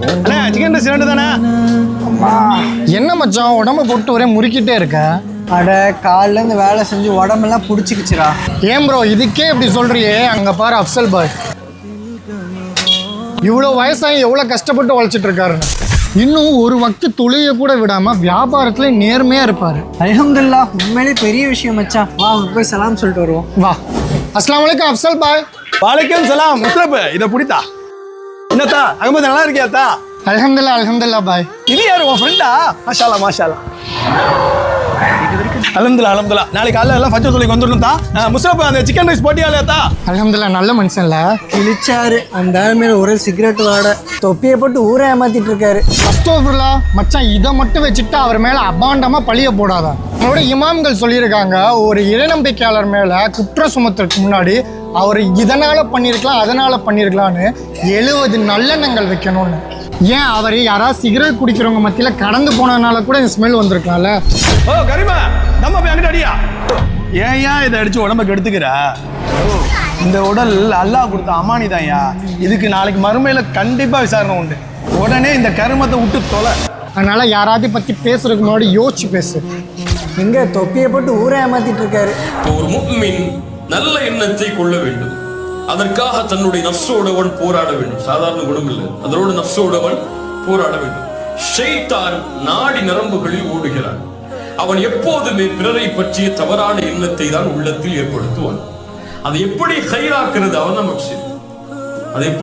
Chicken rice 2 தானே? என்ன மச்சான் உடம்ப போட்டு ஒரே முறுக்கிட்டே இருக்க? அட காலைல இருந்து வேலை செஞ்சு உடம்பெல்லாம் புடிச்சிக்கிச்சுடா. ஏன் ப்ரோ இதுக்கே இப்படி சொல்றியே? அங்க பாரு அப்சல் பாய் இவ்வளோ வயசாகி எவ்வளோ கஷ்டப்பட்டு உழைச்சிட்டு இருக்காரு. இன்னும் ஒரு வக்து தொழிலை கூட விடாம வியாபாரத்துல நேர்மையா இருப்பாரு. அல்ஹம்துலில்லாஹ், உண்மையிலே பெரிய விஷயம் மச்சான். வா போய் சலாம் சொல்லிட்டு வருவோம். வா. அஸ்ஸலாமு அலைக்கும் அப்சல் பாய். வாலைக்கும் சலாம் முஸ்தப். இதை பிடித்தா என்னத்தா அகமது நல்லா இருக்கியாத்தா? அல்ஹம்துலில்லாஹ் அல்ஹம்துலில்லாஹ் பாய். இது யாரு உன் ஃப்ரெண்டா? மாஷால்லா மாஷால்லா. அல்ஹம்துலில்லாஹ். நாளைக்கு காலைல எல்லாம் ஃபஜ்ர் தொழுகைக்கு வந்துடணும்தா. முஸ்தப் அந்த சிக்கன் ரைஸ் போட்டியா இல்லையாத்தா? அல்ஹம்துலில்லாஹ் நல்ல மனுஷன்ல. கிழிச்சாரு அந்த ஆள் மேல ஒரே சிகரெட் வாட. தொப்பியை போட்டு ஊரை ஏமாத்திட்டு இருக்காரு. அஸ்தோஃபிருல்லாஹ் மச்சான், இதை மட்டும் வச்சுட்டு அவர் மேல அபாண்டமா பழிய போடாத. நம்மளோட இமாம்கள் சொல்லியிருக்காங்க, ஒரு இறைநம்பிக்கையாளர் மேல குற்றம் சுமத்துறதுக்கு முன்னாடி அவர் இதனால பண்ணியிருக்கலாம் அதனால பண்ணியிருக்கலான்னு 70 நல்லெண்ணங்கள் வைக்கணும்னு. ஏன் அவர் யாராவது சிகரெட் குடிக்கிறவங்க மத்தியில் கடந்து போனதுனால கூட இந்த ஸ்மெல் வந்திருக்கலாம்ல. ஓ கரிமா, நம்ம போய் அங்கிட்டு அடியா. ஏன் இதை அடிச்சு உடம்புக்கு எடுத்துக்கிற? இந்த உடல் அல்லாஹ் கொடுத்த அமானிதான்யா. இதுக்கு நாளைக்கு மறுமையில கண்டிப்பா விசாரணை உண்டு. உடனே இந்த கருமத்தை விட்டு தொலை. அதனால யாராவது பத்தி பேசுறதுக்கு முன்னாடி யோசிச்சு பேசு. எங்க தொப்பியை போட்டு ஊரை ஏமாத்திட்டு இருக்காரு. ஒரு முஃமின் நல்ல எண்ணத்தை கொள்ள வேண்டும். அதற்காக தன்னுடைய நஃப்ஸோடவன் போராட வேண்டும். சாதாரண குணம் இல்லை, அதோட நஃப்ஸோடவன் போராட வேண்டும். ஷைத்தான் நாடி நரம்புகளில் ஓடுகிறான். அவன் எப்போதுமே பிறரை பற்றிய தவறான எண்ணத்தை தான் உள்ளத்தில் ஏற்படுத்துவான். அதை எப்படி கைராக்குறது அவன் நமக்கு. அதை